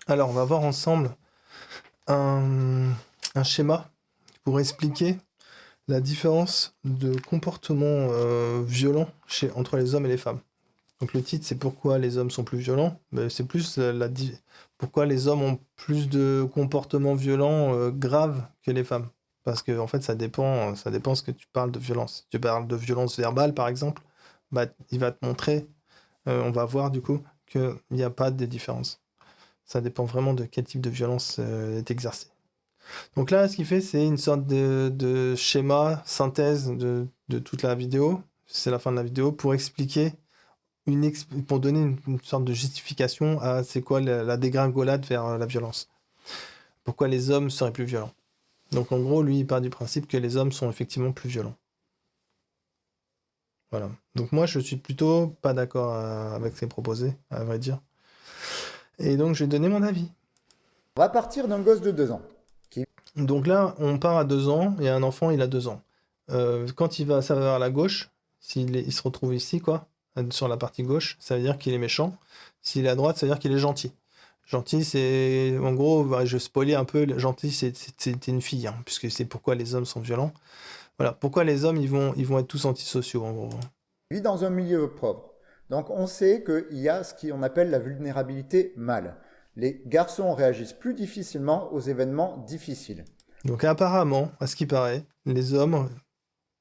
Alors, on va voir ensemble un, un schéma pour expliquer la différence de comportement violent entre les hommes et les femmes. Donc le titre, c'est pourquoi les hommes sont plus violents. Mais c'est plus pourquoi les hommes ont plus de comportements violents graves que les femmes. Parce que en fait, ça dépend ce que tu parles de violence. Si tu parles de violence verbale, par exemple, bah, il va te montrer, on va voir du coup, qu'il n'y a pas de différence. Ça dépend vraiment de quel type de violence est exercée. Donc là, ce qu'il fait, c'est une sorte de schéma, synthèse de toute la vidéo. C'est la fin de la vidéo pour expliquer pour donner une sorte de justification à c'est quoi la dégringolade vers la violence. Pourquoi les hommes seraient plus violents. Donc en gros, lui, il part du principe que les hommes sont effectivement plus violents. Voilà. Donc moi, je suis plutôt pas d'accord avec ce qui est proposé, à vrai dire. Et donc, je vais donner mon avis. On va partir d'un gosse de 2 ans. Donc là, on part à 2 ans, et un enfant, il a 2 ans. Quand il va, ça va vers la gauche, il se retrouve ici, quoi, sur la partie gauche, ça veut dire qu'il est méchant. S'il est à droite, ça veut dire qu'il est gentil. Gentil, c'est... En gros, bah, je spoiler un peu, gentil, c'est une fille, hein, puisque c'est pourquoi les hommes sont violents. Voilà, pourquoi les hommes, ils vont être tous antisociaux, en gros. Il vit dans un milieu pauvre. Donc on sait qu'il y a ce qu'on appelle la vulnérabilité mâle. Les garçons réagissent plus difficilement aux événements difficiles. Donc apparemment, à ce qui paraît, les hommes,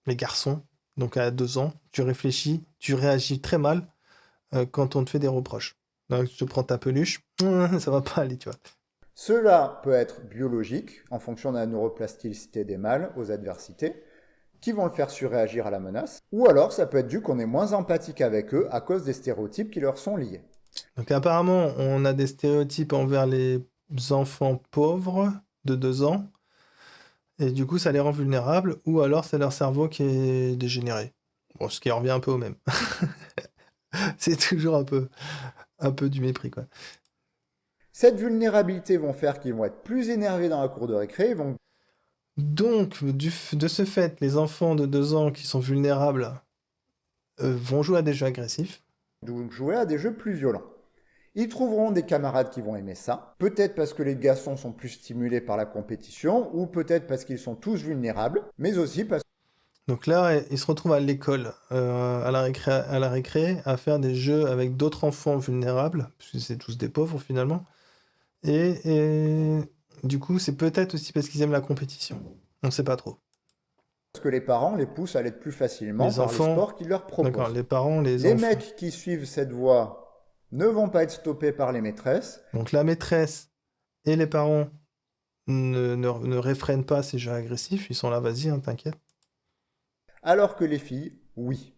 les garçons, donc à 2 ans, tu réfléchis, tu réagis très mal quand on te fait des reproches. Donc tu te prends ta peluche, ça va pas aller, tu vois. Cela peut être biologique, en fonction de la neuroplasticité des mâles aux adversités, qui vont le faire surréagir à la menace, ou alors ça peut être dû qu'on est moins empathique avec eux à cause des stéréotypes qui leur sont liés. Donc apparemment, on a des stéréotypes envers les enfants pauvres de 2 ans, et du coup ça les rend vulnérables, ou alors c'est leur cerveau qui est dégénéré. Bon, ce qui revient un peu au même. C'est toujours un peu du mépris, quoi. Cette vulnérabilité vont faire qu'ils vont être plus énervés dans la cour de récré, ils vont Donc, de ce fait, les enfants de 2 ans qui sont vulnérables vont jouer à des jeux agressifs. donc jouer à des jeux plus violents. Ils trouveront des camarades qui vont aimer ça, peut-être parce que les garçons sont plus stimulés par la compétition, ou peut-être parce qu'ils sont tous vulnérables, mais aussi parce Donc là, ils se retrouvent à l'école, à la récré, à faire des jeux avec d'autres enfants vulnérables, puisque c'est tous des pauvres finalement. Et du coup, c'est peut-être aussi parce qu'ils aiment la compétition. On ne sait pas trop. que les parents les poussent à l'être plus facilement Les par les enfants, sports qu'ils leur d'accord, proposent. les parents, les Les enfants. mecs qui suivent cette voie ne vont pas être stoppés par les maîtresses, Donc la maîtresse et les parents ne réfrènent pas ces jeux agressifs. Ils sont là, vas-y, hein, t'inquiète. alors que les filles, oui.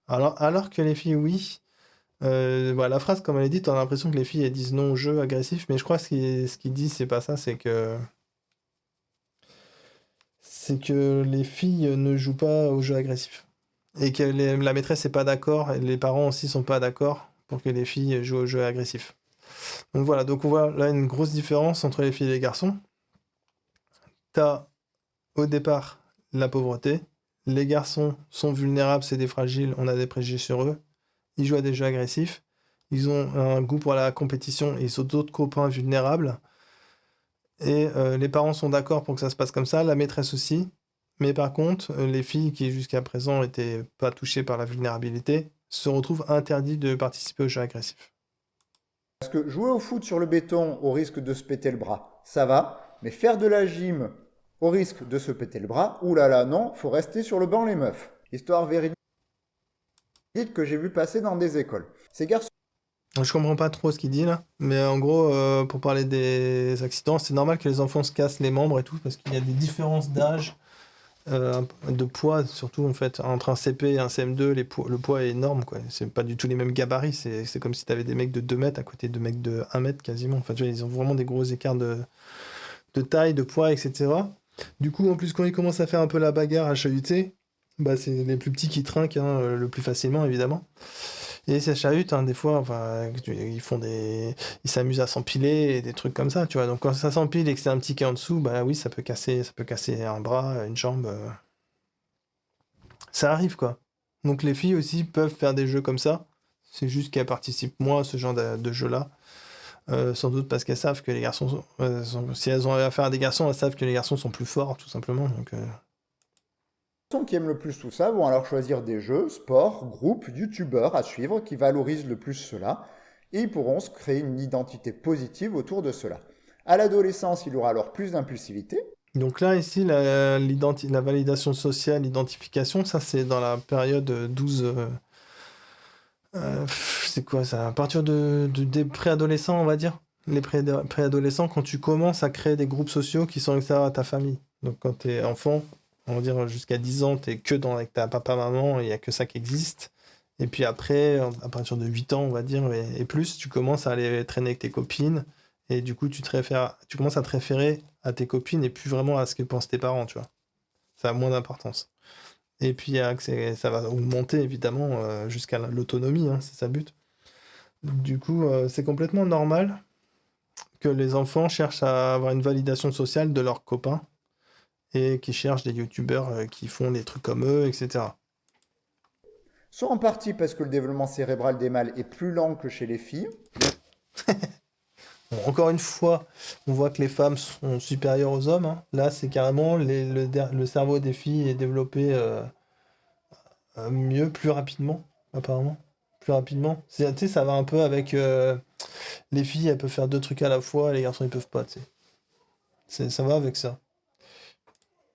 Alors que les filles, oui. Bah, la phrase, comme elle est dite, on a l'impression que les filles elles disent non au jeu agressif, mais je crois que ce qu'ils disent, c'est pas ça, c'est que les filles ne jouent pas aux jeux agressifs. Et que la maîtresse n'est pas d'accord, et les parents aussi sont pas d'accord pour que les filles jouent aux jeux agressifs. Donc voilà, donc on voit là une grosse différence entre les filles et les garçons. T'as au départ la pauvreté, les garçons sont vulnérables, c'est des fragiles, on a des préjugés sur eux, ils jouent à des jeux agressifs, ils ont un goût pour la compétition, ils ont d'autres copains vulnérables, et les parents sont d'accord pour que ça se passe comme ça, la maîtresse aussi, mais par contre, les filles qui jusqu'à présent n'étaient pas touchées par la vulnérabilité se retrouvent interdites de participer aux jeux agressifs. Parce que jouer au foot sur le béton au risque de se péter le bras, ça va, mais faire de la gym au risque de se péter le bras, oulala, non, faut rester sur le banc les meufs. Histoire véridique que j'ai vu passer dans des écoles. Ces garçons Je comprends pas trop ce qu'il dit là, mais en gros, pour parler des accidents, c'est normal que les enfants se cassent les membres et tout, parce qu'il y a des différences d'âge, de poids surtout en fait, entre un CP et un CM2, le poids est énorme quoi. C'est pas du tout les mêmes gabarits, c'est comme si t'avais des mecs de 2 mètres à côté de mecs de 1 mètre quasiment. Enfin, tu vois, ils ont vraiment des gros écarts de taille, de poids, etc. Du coup, en plus, quand ils commencent à faire un peu la bagarre à chahuter, bah, c'est les plus petits qui trinquent hein, le plus facilement évidemment. Et ça chahute, hein, des fois, enfin, ils s'amusent à s'empiler et des trucs comme ça, tu vois. Donc quand ça s'empile et que c'est un petit qui est en dessous, bah oui, ça peut casser un bras, une jambe. Ça arrive, quoi. Donc les filles aussi peuvent faire des jeux comme ça. C'est juste qu'elles participent moins à ce genre de jeu-là. Sans doute parce qu'elles savent que les garçons si elles ont affaire à des garçons, elles savent que les garçons sont plus forts, tout simplement. Donc, personnes qui aiment le plus tout ça vont alors choisir des jeux, sports, groupes, youtubeurs à suivre qui valorisent le plus cela et ils pourront se créer une identité positive autour de cela. À l'adolescence, il y aura alors plus d'impulsivité. donc là, ici, la validation sociale, l'identification, ça c'est dans la période 12. C'est quoi ça? À partir des préadolescents, on va dire. Les préadolescents, quand tu commences à créer des groupes sociaux qui sont extérieurs à ta famille. Donc quand tu es enfant, on va dire jusqu'à 10 ans, tu es que avec ta papa-maman, il n'y a que ça qui existe. Et puis après, à partir de 8 ans, on va dire, et plus, tu commences à aller traîner avec tes copines. Et du coup, tu commences à te référer à tes copines et plus vraiment à ce que pensent tes parents, tu vois. Ça a moins d'importance. Et puis, ça va augmenter, évidemment, jusqu'à l'autonomie, hein, c'est ça le but. Du coup, c'est complètement normal que les enfants cherchent à avoir une validation sociale de leurs copains et qui cherchent des youtubeurs qui font des trucs comme eux, etc. Soit en partie parce que le développement cérébral des mâles est plus lent que chez les filles. Bon, encore une fois, on voit que les femmes sont supérieures aux hommes, hein. Là, c'est carrément le cerveau des filles est développé mieux, plus rapidement, apparemment. Plus rapidement. Tu sais, ça va un peu avec les filles, elles peuvent faire deux trucs à la fois, les garçons, ils peuvent pas, tu sais. Ça va avec ça.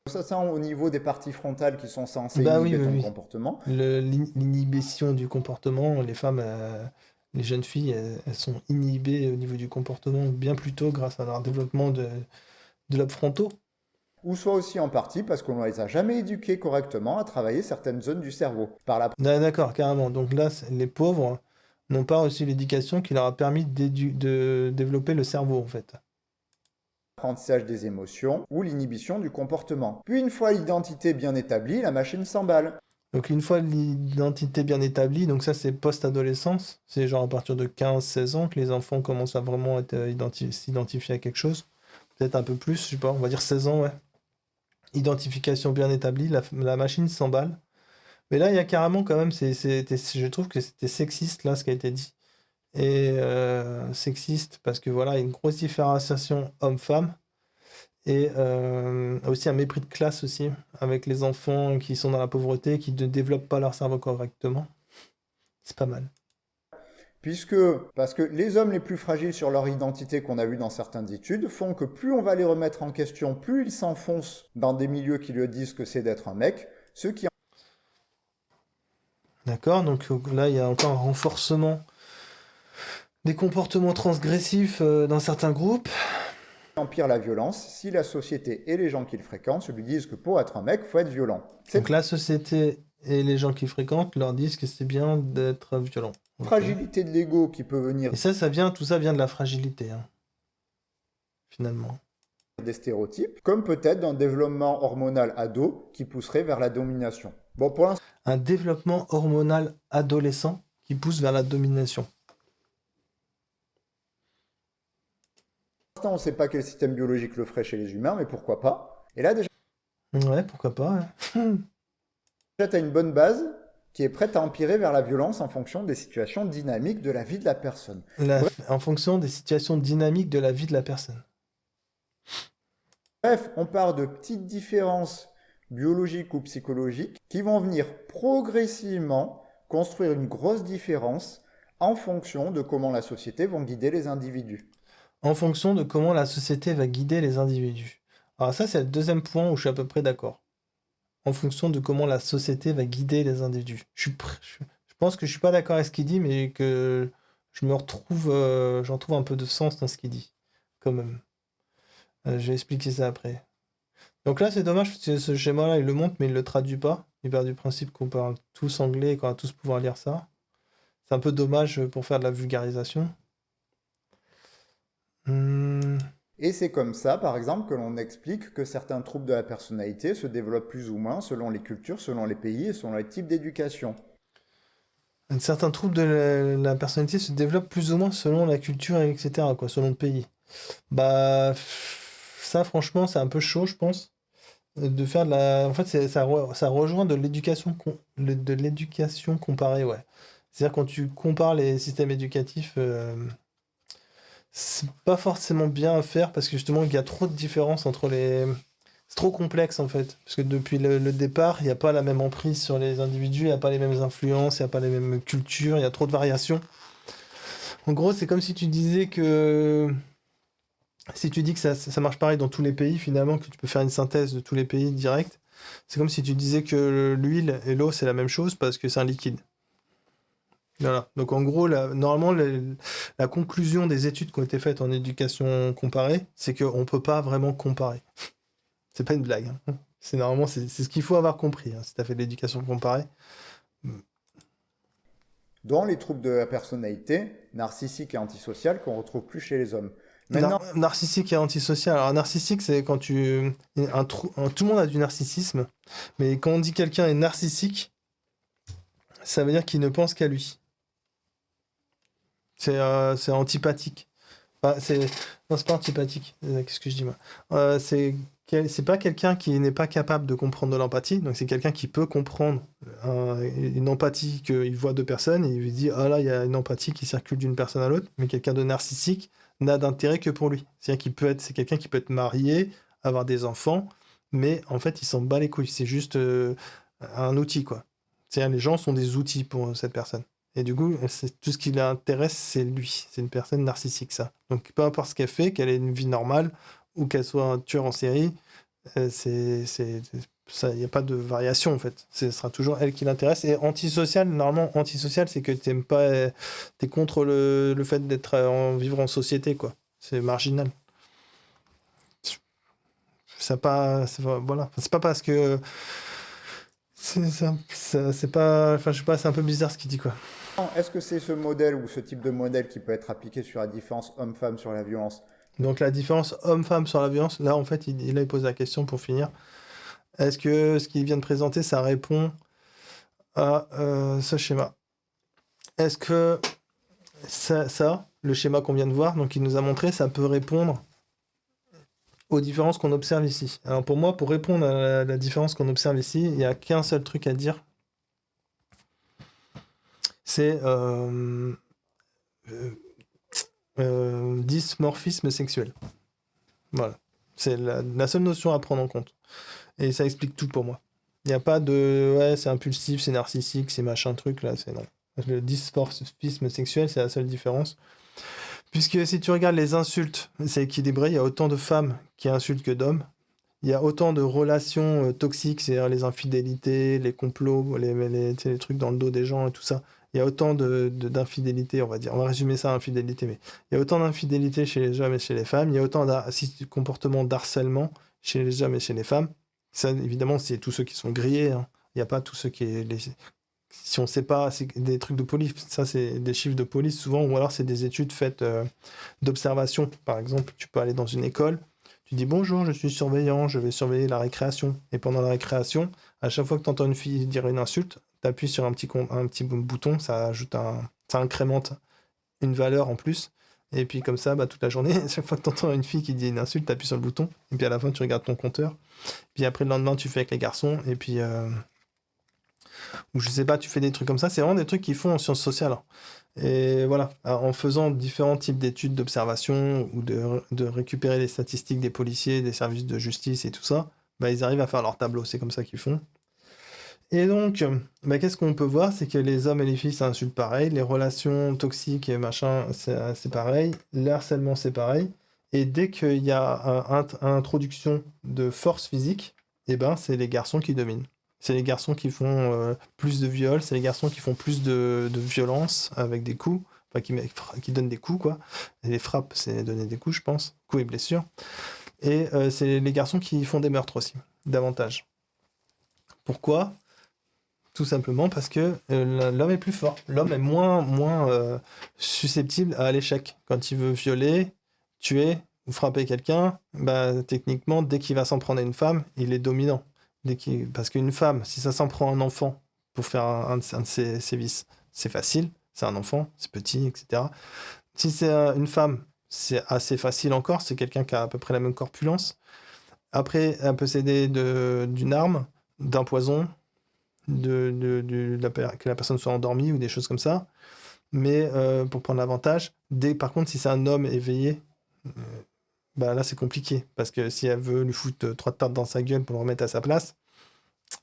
Ça au niveau des parties frontales qui sont censées Bah oui, inhiber oui, ton oui. comportement. L'inhibition du comportement, les femmes, les jeunes filles, elles sont inhibées au niveau du comportement bien plus tôt grâce à leur développement de lobes frontaux. Ou soit aussi en partie parce qu'on ne les a jamais éduqués correctement à travailler certaines zones du cerveau. Par D'accord, carrément. Donc là, les pauvres n'ont pas reçu l'éducation qui leur a permis de développer le cerveau, en fait. l'apprentissage des émotions ou l'inhibition du comportement. Puis une fois l'identité bien établie, la machine s'emballe. Donc une fois l'identité bien établie, donc ça c'est post-adolescence, c'est genre à partir de 15-16 ans que les enfants commencent à vraiment s'identifier à quelque chose. Peut-être un peu plus, je sais pas, on va dire 16 ans, ouais. Identification bien établie, la machine s'emballe. Mais là, il y a carrément quand même, je trouve que c'était sexiste là ce qui a été dit. Et sexiste parce que voilà, il y a une grosse différenciation homme-femme. Et aussi un mépris de classe aussi, avec les enfants qui sont dans la pauvreté, qui ne développent pas leur cerveau correctement. C'est pas mal. Parce que les hommes les plus fragiles sur leur identité qu'on a vu dans certaines études font que plus on va les remettre en question, plus ils s'enfoncent dans des milieux qui leur disent que c'est d'être un mec, ce qui D'accord, donc là, il y a encore un renforcement des comportements transgressifs dans certains groupes. empire la violence si la société et les gens qui le fréquentent lui disent que pour être un mec, faut être violent. Donc la société et les gens qui fréquentent leur disent que c'est bien d'être violent. Ok. Fragilité de l'ego qui peut venir Et tout ça vient de la fragilité, hein, finalement. des stéréotypes, comme peut-être d'un développement hormonal ado qui pousserait vers la domination. Bon, pour l'instant, Un développement hormonal adolescent qui pousse vers la domination. on ne sait pas quel système biologique le ferait chez les humains, mais pourquoi pas. Et là, déjà, Ouais, pourquoi pas, ouais. tu as une bonne base qui est prête à empirer vers la violence en fonction des situations dynamiques de la vie de la personne. En fonction des situations dynamiques de la vie de la personne. Bref, on part de petites différences biologiques ou psychologiques qui vont venir progressivement construire une grosse différence en fonction de comment la société va guider les individus. En fonction de comment la société va guider les individus. Alors ça, c'est le deuxième point où je suis à peu près d'accord. En fonction de comment la société va guider les individus. Je pense que je suis pas d'accord avec ce qu'il dit, mais que j'en trouve un peu de sens dans ce qu'il dit, quand même. Je vais expliquer ça après. Donc là, c'est dommage, parce que ce schéma-là, il le montre, mais il le traduit pas. Il part du principe qu'on parle tous anglais et qu'on va tous pouvoir lire ça. C'est un peu dommage pour faire de la vulgarisation. Et c'est comme ça, par exemple, que l'on explique que certains troubles de la personnalité se développent plus ou moins selon les cultures, selon les pays et selon les types d'éducation. Certains troubles de la personnalité se développent plus ou moins selon la culture, etc., quoi, selon le pays. Bah, ça, franchement, c'est un peu chaud, je pense, de faire de la... En fait, ça rejoint de l'éducation comparée, ouais. C'est-à-dire quand tu compares les systèmes éducatifs, c'est pas forcément bien à faire parce que justement, il y a trop de différences entre les. C'est trop complexe en fait. Parce que depuis le départ, il n'y a pas la même emprise sur les individus, il n'y a pas les mêmes influences, il n'y a pas les mêmes cultures, il y a trop de variations. En gros, c'est comme si tu disais que. Si tu dis que ça marche pareil dans tous les pays, finalement, que tu peux faire une synthèse de tous les pays direct, c'est comme si tu disais que l'huile et l'eau, c'est la même chose parce que c'est un liquide. Voilà. Donc en gros, normalement, la conclusion des études qui ont été faites en éducation comparée, c'est qu'on ne peut pas vraiment comparer. C'est pas une blague, hein. C'est ce qu'il faut avoir compris, hein, si tu as fait de l'éducation comparée. Dans les troubles de la personnalité, narcissique et antisocial, qu'on retrouve plus chez les hommes. Maintenant, Narcissique et antisocial. Alors narcissique, c'est quand tu... tout le monde a du narcissisme, mais quand on dit quelqu'un est narcissique, ça veut dire qu'il ne pense qu'à lui. C'est antipathique. Non, c'est pas antipathique. Qu'est-ce que je dis moi? C'est pas quelqu'un qui n'est pas capable de comprendre de l'empathie. Donc c'est quelqu'un qui peut comprendre une empathie qu'il voit deux personnes et il lui dit ah là il y a une empathie qui circule d'une personne à l'autre. Mais quelqu'un de narcissique n'a d'intérêt que pour lui. C'est quelqu'un qui peut être marié, avoir des enfants, mais en fait il s'en bat les couilles. C'est juste un outil quoi. C'est-à-dire les gens sont des outils pour cette personne. Et du coup, tout ce qui l'intéresse, c'est lui. C'est une personne narcissique, ça. Donc, peu importe ce qu'elle fait, qu'elle ait une vie normale ou qu'elle soit un tueur en série, il n'y a pas de variation, en fait. Ce sera toujours elle qui l'intéresse. Et antisocial, normalement, antisocial, c'est que tu n'aimes pas... Tu es contre le fait vivre en société, quoi. C'est marginal. Voilà. C'est pas parce que... C'est pas... Enfin, je sais pas, c'est un peu bizarre ce qu'il dit, quoi. est-ce que c'est ce modèle ou ce type de modèle qui peut être appliqué sur la différence homme-femme sur la violence? Donc la différence homme-femme sur la violence, là en fait il pose la question pour finir. Est-ce que ce qu'il vient de présenter, ça répond à ce schéma? Est-ce que le schéma qu'on vient de voir, donc il nous a montré, ça peut répondre aux différences qu'on observe ici? Alors pour moi, pour répondre à la différence qu'on observe ici, il n'y a qu'un seul truc à dire. C'est dysmorphisme sexuel. Voilà. C'est la seule notion à prendre en compte. Et ça explique tout pour moi. Il n'y a pas de ouais, c'est impulsif, c'est narcissique, c'est machin truc, là, c'est non. Le dysmorphisme sexuel, c'est la seule différence. Puisque si tu regardes les insultes, c'est équilibré, il y a autant de femmes qui insultent que d'hommes. Il y a autant de relations toxiques, c'est-à-dire les infidélités, les complots, les trucs dans le dos des gens et tout ça. Il y a autant d'infidélités, on va dire. On va résumer ça à infidélité, mais il y a autant d'infidélités chez les hommes et chez les femmes. Il y a autant de comportements d'harcèlement chez les hommes et chez les femmes. Ça, évidemment, c'est tous ceux qui sont grillés, hein. Il n'y a pas tous ceux qui... Si on ne sait pas, c'est des trucs de police. Ça, c'est des chiffres de police souvent, ou alors c'est des études faites d'observation. Par exemple, tu peux aller dans une école, tu dis bonjour, je suis surveillant, je vais surveiller la récréation. Et pendant la récréation, à chaque fois que tu entends une fille dire une insulte, tu appuies sur un petit bouton, ça incrémente une valeur en plus. Et puis comme ça, toute la journée, à chaque fois que tu entends une fille qui dit une insulte, tu appuies sur le bouton. Et puis à la fin, tu regardes ton compteur. Puis après, le lendemain, tu fais avec les garçons. Et puis... ou je sais pas, tu fais des trucs comme ça. C'est vraiment des trucs qu'ils font en sciences sociales, hein. Et voilà, en faisant différents types d'études d'observation ou de récupérer les statistiques des policiers, des services de justice et tout ça, ils arrivent à faire leur tableau. C'est comme ça qu'ils font. Et donc, qu'est-ce qu'on peut voir? C'est que les hommes et les filles s'insultent pareil, les relations toxiques et machin, c'est pareil, le harcèlement, c'est pareil. Et dès qu'il y a introduction de force physique, c'est les garçons qui dominent. C'est les garçons qui font plus de viols, c'est les garçons qui font plus de violence avec des coups, enfin qui donnent des coups, quoi. Et les frappes, c'est donner des coups, je pense, coups et blessures. Et c'est les garçons qui font des meurtres aussi, davantage. Pourquoi? Tout simplement parce que l'homme est plus fort. L'homme est moins susceptible à l'échec. Quand il veut violer, tuer ou frapper quelqu'un, techniquement, dès qu'il va s'en prendre à une femme, il est dominant. Parce qu'une femme, si ça s'en prend à un enfant pour faire un de ses vices, c'est facile, c'est un enfant, c'est petit, etc. Si c'est une femme, c'est assez facile encore, c'est quelqu'un qui a à peu près la même corpulence. Après, elle peut s'aider d'une arme, d'un poison, que la personne soit endormie ou des choses comme ça. Mais pour prendre l'avantage, Par contre, si c'est un homme éveillé, bah là, c'est compliqué. Parce que si elle veut lui foutre 3 tartes dans sa gueule pour le remettre à sa place,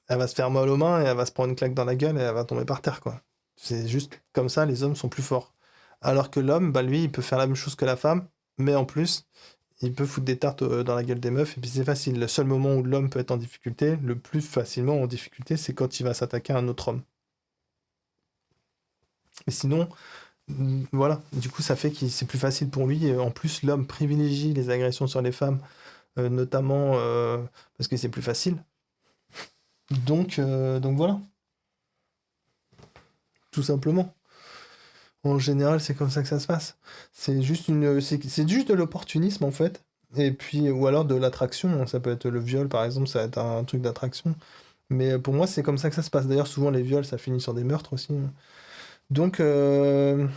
elle va se faire mal aux mains et elle va se prendre une claque dans la gueule et elle va tomber par terre, quoi. C'est juste comme ça, les hommes sont plus forts. Alors que l'homme, bah lui, il peut faire la même chose que la femme, mais en plus, il peut foutre des tartes dans la gueule des meufs, et puis c'est facile. Le seul moment où l'homme peut être en difficulté, le plus facilement en difficulté, c'est quand il va s'attaquer à un autre homme. Et sinon, voilà, du coup, ça fait que c'est plus facile pour lui. Et en plus, l'homme privilégie les agressions sur les femmes, notamment parce que c'est plus facile. Donc voilà, tout simplement. En général, c'est comme ça que ça se passe. C'est juste de l'opportunisme en fait. Et puis, ou alors de l'attraction, hein. Ça peut être le viol par exemple, ça va être un truc d'attraction. Mais pour moi, c'est comme ça que ça se passe. D'ailleurs, souvent les viols, ça finit sur des meurtres aussi, hein. Donc, euh,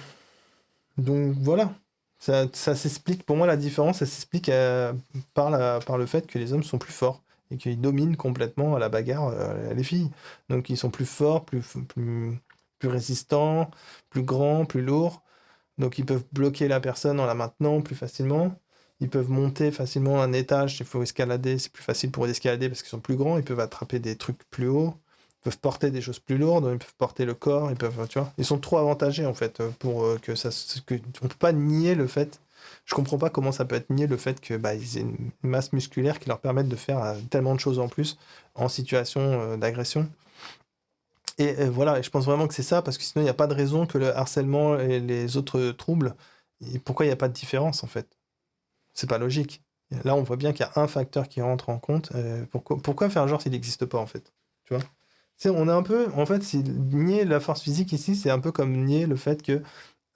donc voilà. Ça s'explique, pour moi, la différence, ça s'explique par le fait que les hommes sont plus forts et qu'ils dominent complètement à la bagarre les filles. Donc ils sont plus forts, plus résistants, plus grands, plus lourds. Donc ils peuvent bloquer la personne en la maintenant plus facilement. Ils peuvent monter facilement un étage, il faut escalader, c'est plus facile pour eux d'escalader parce qu'ils sont plus grands, ils peuvent attraper des trucs plus hauts, ils peuvent porter des choses plus lourdes, ils peuvent porter le corps, ils peuvent, tu vois, ils sont trop avantagés en fait pour que on peut pas nier le fait. Je comprends pas comment ça peut être nié le fait que bah, ils aient une masse musculaire qui leur permette de faire tellement de choses en plus en situation d'agression. Et voilà, et je pense vraiment que c'est ça, parce que sinon il n'y a pas de raison que le harcèlement et les autres troubles, pourquoi il n'y a pas de différence en fait? C'est pas logique. Là, on voit bien qu'il y a un facteur qui rentre en compte. Pourquoi faire genre s'il n'existe pas en fait? Tu vois? On est un peu, en fait, nier la force physique ici, c'est un peu comme nier le fait que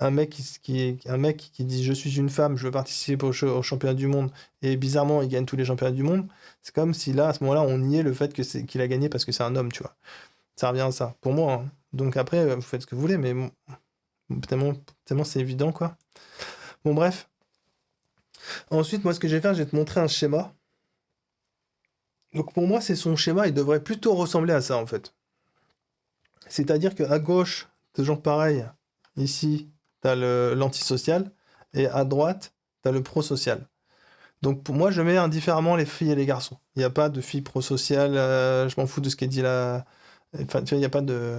un mec qui dit je suis une femme, je veux participer au championnat du monde, et bizarrement il gagne tous les championnats du monde. C'est comme si là, à ce moment-là, on niait le fait qu'il a gagné parce que c'est un homme, tu vois. Ça revient à ça, pour moi, hein. Donc après, vous faites ce que vous voulez, mais bon, tellement c'est évident, quoi. Bon, bref. Ensuite, moi, ce que je vais faire, je vais te montrer un schéma. Donc pour moi, c'est son schéma, il devrait plutôt ressembler à ça, en fait. C'est-à-dire qu'à gauche, toujours pareil, ici, t'as l'antisocial, et à droite, t'as le prosocial. Donc pour moi, je mets indifféremment les filles et les garçons. Il n'y a pas de filles prosociales, je m'en fous de ce qu'est dit là. Enfin, tu vois, il n'y a pas de...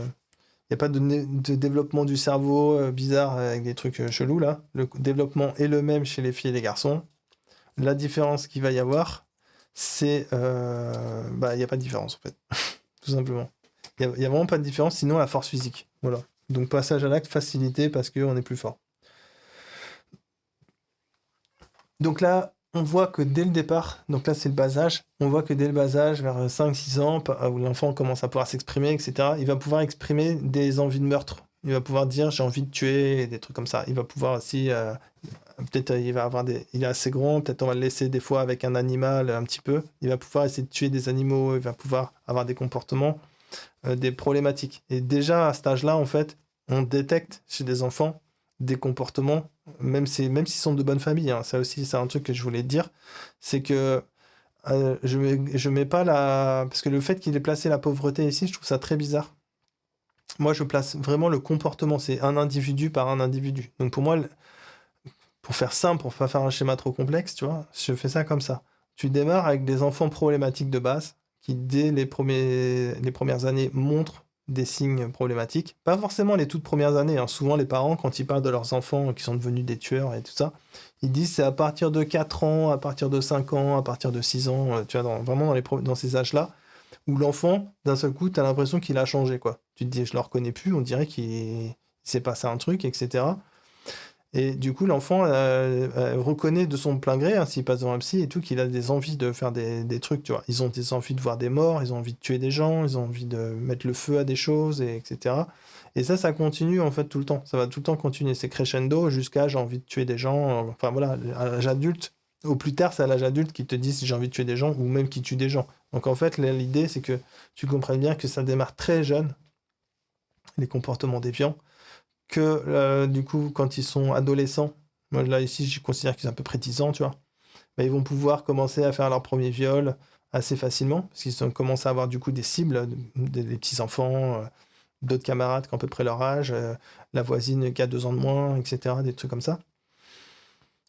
Il n'y a pas de développement du cerveau bizarre avec des trucs chelous là. Le développement est le même chez les filles et les garçons. La différence qu'il va y avoir, c'est... bah, il n'y a pas de différence en fait. Tout simplement. Il n'y a vraiment pas de différence, sinon la force physique. Voilà. Donc passage à l'acte, facilité parce qu'on est plus fort. Donc là, on voit que dès le départ, donc là c'est le bas âge, on voit que dès le bas âge, vers 5-6 ans, où l'enfant commence à pouvoir s'exprimer, etc., il va pouvoir exprimer des envies de meurtre. Il va pouvoir dire j'ai envie de tuer, des trucs comme ça. Il va pouvoir aussi, peut-être il est assez grand, peut-être on va le laisser des fois avec un animal un petit peu. Il va pouvoir essayer de tuer des animaux, il va pouvoir avoir des comportements, des problématiques. Et déjà à cet âge-là, en fait, on détecte chez des enfants des comportements, même s'ils sont de bonne famille, hein. Ça aussi, c'est un truc que je voulais te dire, c'est que je mets pas la... Parce que le fait qu'il ait placé la pauvreté ici, je trouve ça très bizarre. Moi, je place vraiment le comportement, c'est un individu par un individu. Donc pour moi, pour faire simple, pour pas faire un schéma trop complexe, tu vois, je fais ça comme ça. Tu démarres avec des enfants problématiques de base, qui dès les premières années montrent des signes problématiques. Pas forcément les toutes premières années, hein. Souvent les parents, quand ils parlent de leurs enfants qui sont devenus des tueurs et tout ça, ils disent c'est à partir de 4 ans, à partir de 5 ans, à partir de 6 ans, tu vois, vraiment dans ces âges-là, où l'enfant, d'un seul coup, tu as l'impression qu'il a changé, quoi. Tu te dis, je le reconnais plus, on dirait qu'il s'est passé un truc, etc. Et du coup, l'enfant reconnaît de son plein gré, hein, s'il passe devant un psy et tout, qu'il a des envies de faire des trucs, tu vois. Ils ont des envies de voir des morts, ils ont envie de tuer des gens, ils ont envie de mettre le feu à des choses, etc. Et ça continue en fait tout le temps. Ça va tout le temps continuer. C'est crescendo jusqu'à j'ai envie de tuer des gens. Enfin voilà, à l'âge adulte, au plus tard, c'est à l'âge adulte qui te dit si j'ai envie de tuer des gens ou même qui tue des gens. Donc en fait, l'idée, c'est que tu comprennes bien que ça démarre très jeune, les comportements déviants, que du coup, quand ils sont adolescents, moi là ici, je considère qu'ils ont à peu près 10 ans, tu vois, bah, ils vont pouvoir commencer à faire leur premier viol assez facilement, parce qu'ils ont commencé à avoir du coup des cibles, des petits-enfants, d'autres camarades qui ont à peu près leur âge, la voisine qui a 2 ans de moins, etc., des trucs comme ça.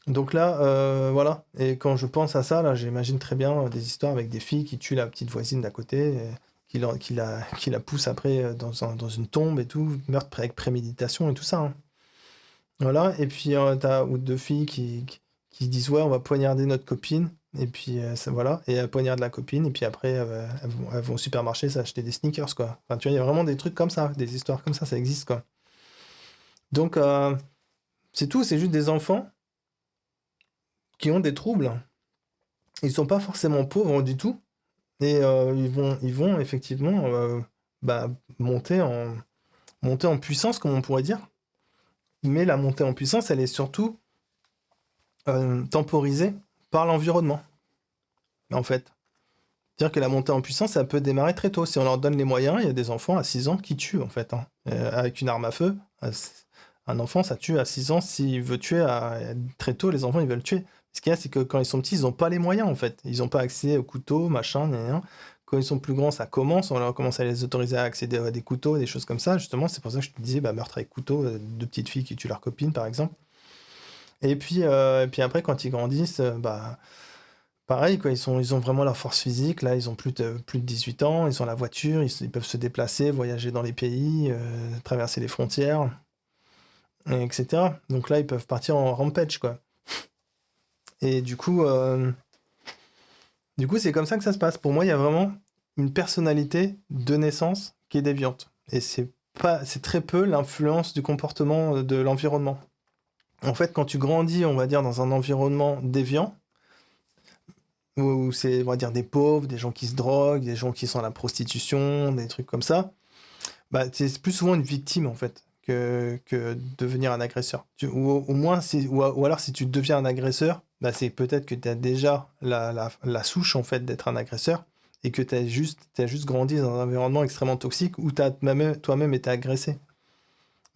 Donc là, voilà. Et quand je pense à ça, là, j'imagine très bien des histoires avec des filles qui tuent la petite voisine d'à côté, qui la poussent après dans une tombe et tout, meurtre avec préméditation et tout ça, hein. Voilà. Et puis t'as ou deux filles qui disent ouais, on va poignarder notre copine. Et puis ça, voilà. Et elles poignardent la copine. Et puis après, elles vont au supermarché s'acheter des sneakers, quoi. Enfin, tu vois, il y a vraiment des trucs comme ça, des histoires comme ça existe, quoi. Donc c'est tout, c'est juste des enfants qui ont des troubles. Ils sont pas forcément pauvres du tout. Et ils vont effectivement bah, monter monter en puissance, comme on pourrait dire. Mais la montée en puissance, elle est surtout temporisée par l'environnement, en fait. C'est-à-dire que la montée en puissance, ça peut démarrer très tôt. Si on leur donne les moyens, il y a des enfants à 6 ans qui tuent, en fait, hein. Avec une arme à feu, un enfant, ça tue à 6 ans. S'il veut tuer très tôt, les enfants, ils veulent tuer. Ce qu'il y a, c'est que quand ils sont petits, ils n'ont pas les moyens, en fait. Ils n'ont pas accès au couteau, machin, gna, gna, gna. Quand ils sont plus grands, ça commence. On leur commence à les autoriser à accéder à des couteaux, des choses comme ça. Justement, c'est pour ça que je te disais, bah, meurtre avec couteau, deux petites filles qui tuent leur copine, par exemple. Et puis après, quand ils grandissent, bah, pareil, quoi, ils ont vraiment leur force physique. Là, ils ont plus de 18 ans, ils ont la voiture, ils peuvent se déplacer, voyager dans les pays, traverser les frontières, etc. Donc là, ils peuvent partir en rampage, quoi. Et du coup, c'est comme ça que ça se passe. Pour moi, il y a vraiment une personnalité de naissance qui est déviante. Et c'est très peu l'influence du comportement de l'environnement. En fait, quand tu grandis, on va dire, dans un environnement déviant, où c'est, on va dire, des pauvres, des gens qui se droguent, des gens qui sont à la prostitution, des trucs comme ça, bah, c'est plus souvent une victime, en fait, que devenir un agresseur. Ou au moins, ou alors si tu deviens un agresseur, bah, c'est peut-être que tu as déjà la souche, en fait, d'être un agresseur, et que t'as juste grandi dans un environnement extrêmement toxique où tu as toi-même été agressé.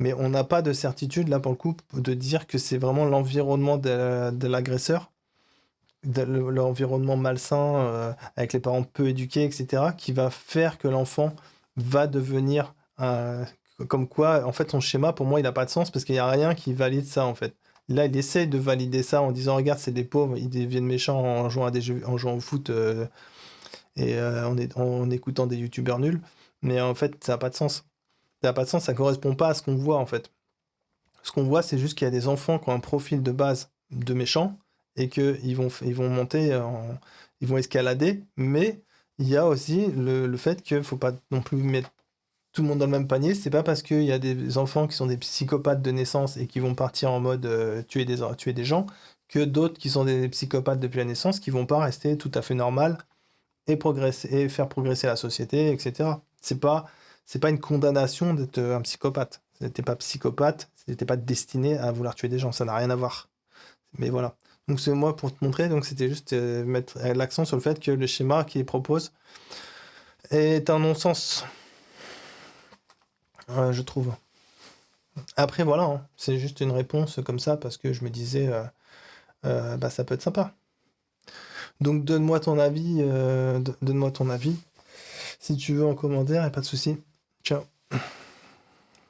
Mais on n'a pas de certitude, là, pour le coup, de dire que c'est vraiment l'environnement de l'agresseur, l'environnement malsain, avec les parents peu éduqués, etc., qui va faire que l'enfant va devenir comme quoi, en fait, son schéma, pour moi, il n'a pas de sens parce qu'il n'y a rien qui valide ça, en fait. Là, il essaye de valider ça en disant, regarde, c'est des pauvres, ils deviennent méchants en jouant à des jeux, en jouant au foot en écoutant des youtubeurs nuls. Mais en fait, ça n'a pas de sens. Ça n'a pas de sens, ça correspond pas à ce qu'on voit, en fait. Ce qu'on voit, c'est juste qu'il y a des enfants qui ont un profil de base de méchants et ils vont monter, ils vont escalader, mais il y a aussi le fait qu'il ne faut pas non plus mettre tout le monde dans le même panier. C'est pas parce qu'il y a des enfants qui sont des psychopathes de naissance et qui vont partir en mode tuer des gens que d'autres qui sont des psychopathes depuis la naissance qui vont pas rester tout à fait normal et progresser et faire progresser la société, etc. C'est pas une condamnation d'être un psychopathe. T'es pas psychopathe, t'es pas destiné à vouloir tuer des gens, ça n'a rien à voir. Mais voilà. Donc c'est moi pour te montrer, donc c'était juste mettre l'accent sur le fait que le schéma qu'il propose est un non-sens, je trouve. Après voilà, hein, c'est juste une réponse comme ça parce que je me disais, bah ça peut être sympa. Donc donne-moi ton avis, donne-moi ton avis si tu veux en commentaire, y a pas de souci. Ciao.